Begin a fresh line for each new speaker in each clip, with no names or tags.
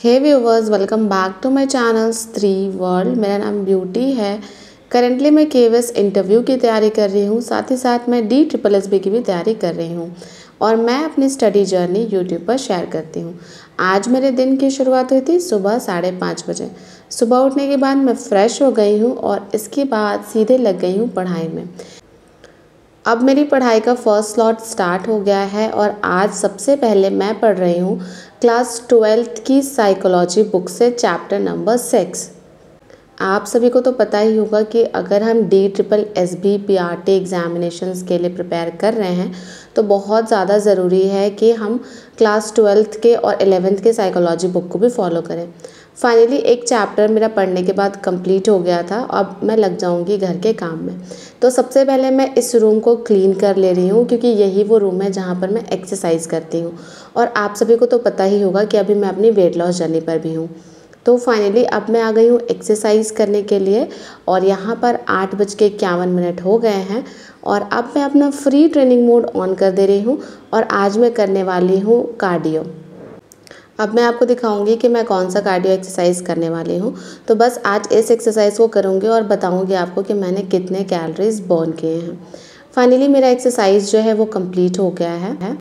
Hey viewers, welcome back to my channel 3 world. मेरा नाम beauty है। करंटली मैं केवीएस इंटरव्यू की तैयारी कर रही हूँ, साथ ही साथ मैं DSSB की भी तैयारी कर रही हूँ और मैं अपनी स्टडी जर्नी यूट्यूब पर शेयर करती हूँ। आज मेरे दिन की शुरुआत हुई थी सुबह 5:30 बजे। सुबह उठने के बाद मैं फ़्रेश हो गई हूँ और इसके बाद सीधे लग गई हूँ पढ़ाई में। अब मेरी पढ़ाई का फर्स्ट स्लॉट स्टार्ट हो गया है और आज सबसे पहले मैं पढ़ रही हूँ क्लास 12th की साइकोलॉजी बुक से चैप्टर नंबर 6। आप सभी को तो पता ही होगा कि अगर हम DSSB PRT एग्ज़ामिनेशंस के लिए प्रिपेयर कर रहे हैं तो बहुत ज़्यादा ज़रूरी है कि हम क्लास 12th के और 11th के साइकोलॉजी बुक को भी फॉलो करें। फाइनली एक चैप्टर मेरा पढ़ने के बाद कंप्लीट हो गया था। अब मैं लग जाऊंगी घर के काम में। तो सबसे पहले मैं इस रूम को क्लीन कर ले रही हूँ क्योंकि यही वो रूम है जहाँ पर मैं एक्सरसाइज करती हूँ और आप सभी को तो पता ही होगा कि अभी मैं अपनी वेट लॉस जर्नी पर भी हूँ। तो फाइनली अब मैं आ गई हूँ एक्सरसाइज करने के लिए और यहाँ पर 8:51 हो गए हैं और अब मैं अपना फ्री ट्रेनिंग मोड ऑन कर दे रही हूँ और आज मैं करने वाली हूँ कार्डियो। अब मैं आपको दिखाऊंगी कि मैं कौन सा कार्डियो एक्सरसाइज करने वाली हूँ। तो बस आज इस एक्सरसाइज को करूँगी और बताऊँगी आपको कि मैंने कितने कैलोरीज बर्न किए हैं। फाइनली मेरा एक्सरसाइज जो है वो कंप्लीट हो गया है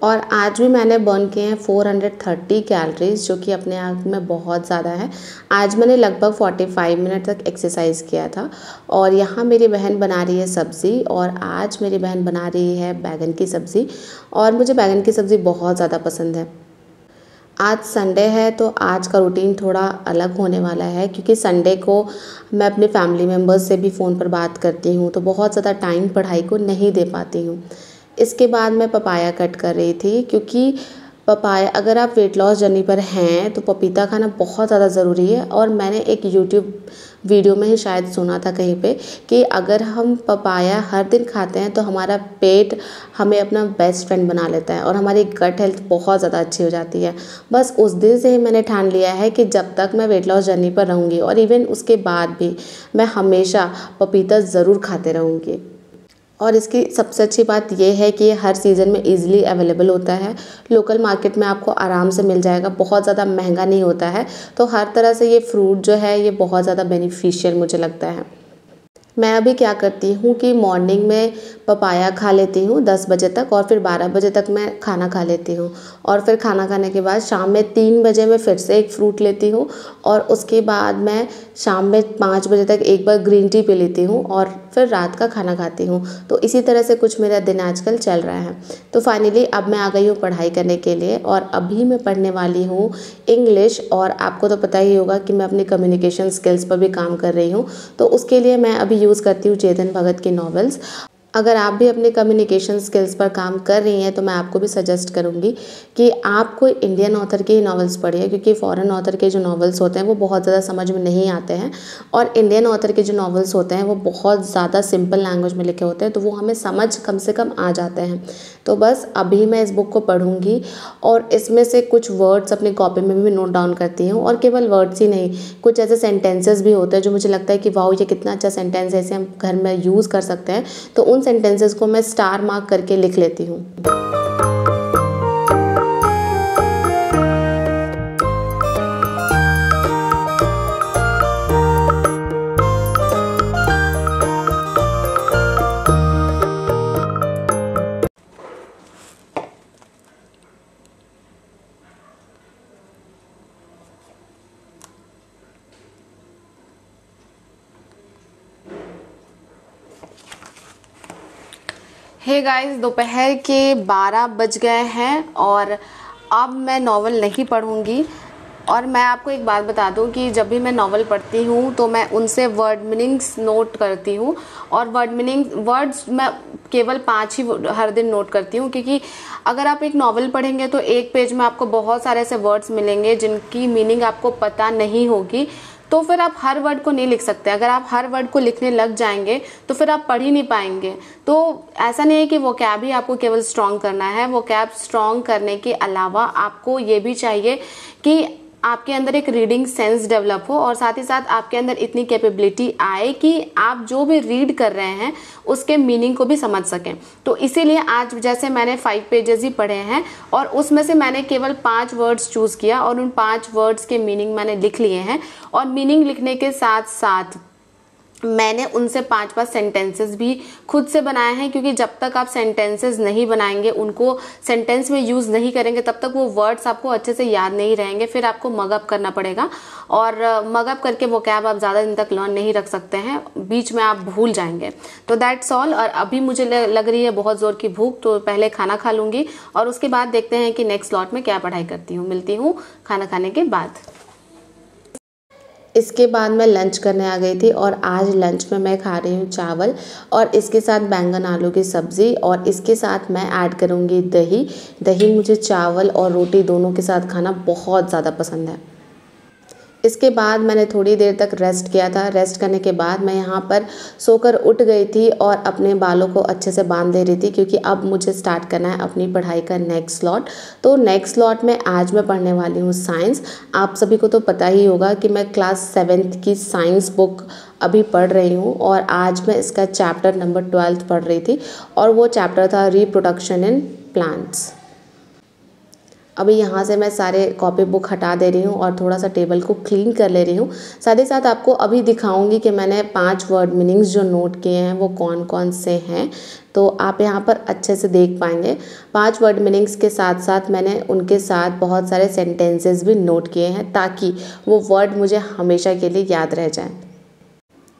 और आज भी मैंने बर्न किए हैं 430 कैलोरीज, जो कि अपने आप में बहुत ज़्यादा है। आज मैंने लगभग 45 मिनट तक एक्सरसाइज किया था और यहाँ मेरी बहन बना रही है सब्ज़ी और आज मेरी बहन बना रही है बैगन की सब्ज़ी और मुझे बैगन की सब्ज़ी बहुत ज़्यादा पसंद है। आज संडे है तो आज का रूटीन थोड़ा अलग होने वाला है क्योंकि संडे को मैं अपने फैमिली मेम्बर्स से भी फ़ोन पर बात करती हूँ तो बहुत ज़्यादा टाइम पढ़ाई को नहीं दे पाती हूँ। इसके बाद मैं पपाया कट कर रही थी क्योंकि पपाया, अगर आप वेट लॉस जर्नी पर हैं तो पपीता खाना बहुत ज़्यादा ज़रूरी है। और मैंने एक यूट्यूब वीडियो में ही शायद सुना था कहीं पे कि अगर हम पपाया हर दिन खाते हैं तो हमारा पेट हमें अपना बेस्ट फ्रेंड बना लेता है और हमारी गट हेल्थ बहुत ज़्यादा अच्छी हो जाती है। बस उस दिन से ही मैंने ठान लिया है कि जब तक मैं वेट लॉस जर्नी पर रहूँगी और इवन उसके बाद भी मैं हमेशा पपीता ज़रूर खाते रहूँगी। और इसकी सबसे अच्छी बात यह है कि ये हर सीज़न में इजीली अवेलेबल होता है। लोकल मार्केट में आपको आराम से मिल जाएगा, बहुत ज़्यादा महंगा नहीं होता है। तो हर तरह से ये फ्रूट जो है ये बहुत ज़्यादा बेनिफिशियल मुझे लगता है। मैं अभी क्या करती हूँ कि मॉर्निंग में पपाया खा लेती हूँ 10 बजे तक और फिर 12 बजे तक मैं खाना खा लेती हूँ और फिर खाना खाने के बाद शाम में 3 बजे मैं फिर से एक फ्रूट लेती हूँ और उसके बाद मैं शाम में 5 बजे तक एक बार ग्रीन टी पी लेती हूँ और फिर रात का खाना खाती हूँ। तो इसी तरह से कुछ मेरा दिन आजकल चल रहा है। तो फाइनली अब मैं आ गई हूँ पढ़ाई करने के लिए और अभी मैं पढ़ने वाली हूँ इंग्लिश। और आपको तो पता ही होगा कि मैं अपनी कम्युनिकेशन स्किल्स पर भी काम कर रही हूँ, तो उसके लिए मैं अभी यूज़ करती हूँ चेतन भगत की नॉवेल्स। अगर आप भी अपने कम्युनिकेशन स्किल्स पर काम कर रही हैं तो मैं आपको भी सजेस्ट करूंगी कि आप कोई इंडियन ऑथर के ही नॉवेल्स पढ़िए क्योंकि फ़ॉरेन ऑथर के जो नॉवेल्स होते हैं वो बहुत ज़्यादा समझ में नहीं आते हैं और इंडियन ऑथर के जो नॉवेल्स होते हैं वो बहुत ज़्यादा सिंपल लैंग्वेज में लिखे होते हैं तो वो हमें समझ कम से कम आ जाते हैं। तो बस अभी मैं इस बुक को पढ़ूंगी और इसमें से कुछ वर्ड्स अपनी कॉपी में भी नोट डाउन करती हूँ। और केवल वर्ड्स ही नहीं, कुछ ऐसे सेंटेंसेस भी होते हैं जो मुझे लगता है कि वाओ ये कितना अच्छा सेंटेंस है, इसे हम घर में यूज़ कर सकते हैं। तो उन सेंटेंसेस को मैं स्टार मार्क करके लिख लेती हूँ। हे गाइस, दोपहर के 12 बज गए हैं और अब मैं नॉवल नहीं पढ़ूंगी। और मैं आपको एक बात बता दूं कि जब भी मैं नॉवल पढ़ती हूं तो मैं उनसे वर्ड मीनिंग्स नोट करती हूं और वर्ड्स मैं केवल 5 ही हर दिन नोट करती हूं क्योंकि अगर आप एक नॉवल पढ़ेंगे तो एक पेज में आपको बहुत सारे ऐसे वर्ड्स मिलेंगे जिनकी मीनिंग आपको पता नहीं होगी, तो फिर आप हर वर्ड को नहीं लिख सकते। अगर आप हर वर्ड को लिखने लग जाएंगे तो फिर आप पढ़ ही नहीं पाएंगे। तो ऐसा नहीं है कि वोकैब ही आपको केवल स्ट्रॉन्ग करना है। वोकैब स्ट्रॉन्ग करने के अलावा आपको ये भी चाहिए कि आपके अंदर एक रीडिंग सेंस डेवलप हो और साथ ही साथ आपके अंदर इतनी कैपेबिलिटी आए कि आप जो भी रीड कर रहे हैं उसके मीनिंग को भी समझ सकें। तो इसीलिए आज जैसे मैंने 5 पेजेस ही पढ़े हैं और उसमें से मैंने केवल 5 वर्ड्स चूज किया और उन 5 वर्ड्स के मीनिंग मैंने लिख लिए हैं और मीनिंग लिखने के साथ साथ मैंने उनसे 5-5 सेंटेंसेस भी खुद से बनाए हैं, क्योंकि जब तक आप सेंटेंसेस नहीं बनाएंगे, उनको सेंटेंस में यूज नहीं करेंगे, तब तक वो वर्ड्स आपको अच्छे से याद नहीं रहेंगे। फिर आपको मगअप करना पड़ेगा और मगअप करके वो वोकैब आप ज़्यादा दिन तक लर्न नहीं रख सकते हैं, बीच में आप भूल जाएंगे। तो दैट्स ऑल। और अभी मुझे लग रही है बहुत ज़ोर की भूख, तो पहले खाना खा लूँगी और उसके बाद देखते हैं कि नेक्स्ट स्लॉट में क्या पढ़ाई करती हूँ। मिलती हूँ खाना खाने के बाद। इसके बाद मैं लंच करने आ गई थी और आज लंच में मैं खा रही हूँ चावल और इसके साथ बैंगन आलू की सब्ज़ी और इसके साथ मैं ऐड करूँगी दही। दही मुझे चावल और रोटी दोनों के साथ खाना बहुत ज़्यादा पसंद है। इसके बाद मैंने थोड़ी देर तक रेस्ट किया था। रेस्ट करने के बाद मैं यहाँ पर सोकर उठ गई थी और अपने बालों को अच्छे से बांध दे रही थी, क्योंकि अब मुझे स्टार्ट करना है अपनी पढ़ाई का नेक्स्ट स्लॉट। तो नेक्स्ट स्लॉट में आज मैं पढ़ने वाली हूँ साइंस। आप सभी को तो पता ही होगा कि मैं क्लास 7th की साइंस बुक अभी पढ़ रही हूँ और आज मैं इसका चैप्टर नंबर 12 पढ़ रही थी और वो चैप्टर था रिप्रोडक्शन इन प्लांट्स। अभी यहाँ से मैं सारे कॉपी बुक हटा दे रही हूँ और थोड़ा सा टेबल को क्लीन कर ले रही हूँ। साथ ही साथ आपको अभी दिखाऊंगी कि मैंने 5 वर्ड मीनिंग्स जो नोट किए हैं वो कौन कौन से हैं, तो आप यहाँ पर अच्छे से देख पाएंगे। 5 वर्ड मीनिंग्स के साथ साथ मैंने उनके साथ बहुत सारे सेंटेंसेस भी नोट किए हैं ताकि वो वर्ड मुझे हमेशा के लिए याद रह जाए।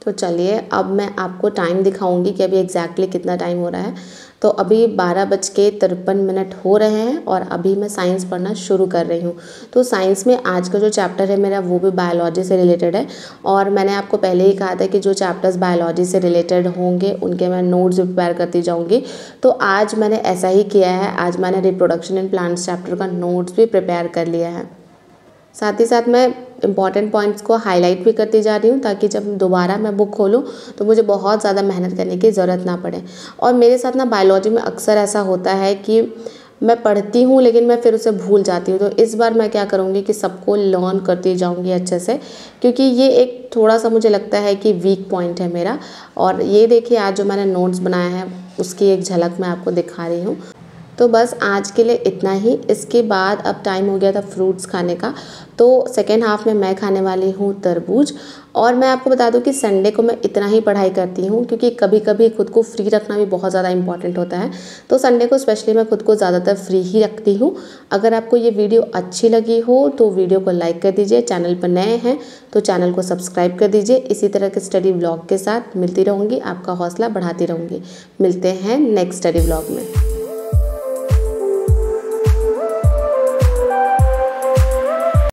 तो चलिए अब मैं आपको टाइम दिखाऊंगी कि अभी एग्जैक्टली कितना टाइम हो रहा है। तो अभी 12:53 हो रहे हैं और अभी मैं साइंस पढ़ना शुरू कर रही हूँ। तो साइंस में आज का जो चैप्टर है मेरा वो भी बायोलॉजी से रिलेटेड है और मैंने आपको पहले ही कहा था कि जो चैप्टर्स बायोलॉजी से रिलेटेड होंगे उनके मैं नोट्स भी प्रिपेयर करती जाऊँगी। तो आज मैंने ऐसा ही किया है। आज मैंने रिप्रोडक्शन इन प्लांट्स चैप्टर का नोट्स भी प्रिपेयर कर लिया है। साथ ही साथ मैं इम्पॉर्टेंट पॉइंट्स को हाईलाइट भी करती जा रही हूँ ताकि जब दोबारा मैं बुक खोलूँ तो मुझे बहुत ज़्यादा मेहनत करने की ज़रूरत ना पड़े। और मेरे साथ ना बायोलॉजी में अक्सर ऐसा होता है कि मैं पढ़ती हूँ लेकिन मैं फिर उसे भूल जाती हूँ। तो इस बार मैं क्या करूँगी कि सबको लर्न करती जाऊँगी अच्छे से, क्योंकि ये एक थोड़ा सा मुझे लगता है कि वीक पॉइंट है मेरा। और ये देखिए आज जो मैंने नोट्स बनाए हैं उसकी एक झलक मैं आपको दिखा रही हूँ। तो बस आज के लिए इतना ही। इसके बाद अब टाइम हो गया था फ्रूट्स खाने का। तो सेकेंड हाफ में मैं खाने वाली हूँ तरबूज। और मैं आपको बता दूँ कि संडे को मैं इतना ही पढ़ाई करती हूँ, क्योंकि कभी कभी खुद को फ्री रखना भी बहुत ज़्यादा इंपॉर्टेंट होता है। तो संडे को स्पेशली मैं खुद को ज़्यादातर फ्री ही रखती हूँ। अगर आपको ये वीडियो अच्छी लगी हो तो वीडियो को लाइक कर दीजिए। चैनल पर नए हैं तो चैनल को सब्सक्राइब कर दीजिए। इसी तरह के स्टडी व्लॉग के साथ मिलती रहूँगी, आपका हौसला बढ़ाती रहूँगी। मिलते हैं नेक्स्ट स्टडी व्लॉग में।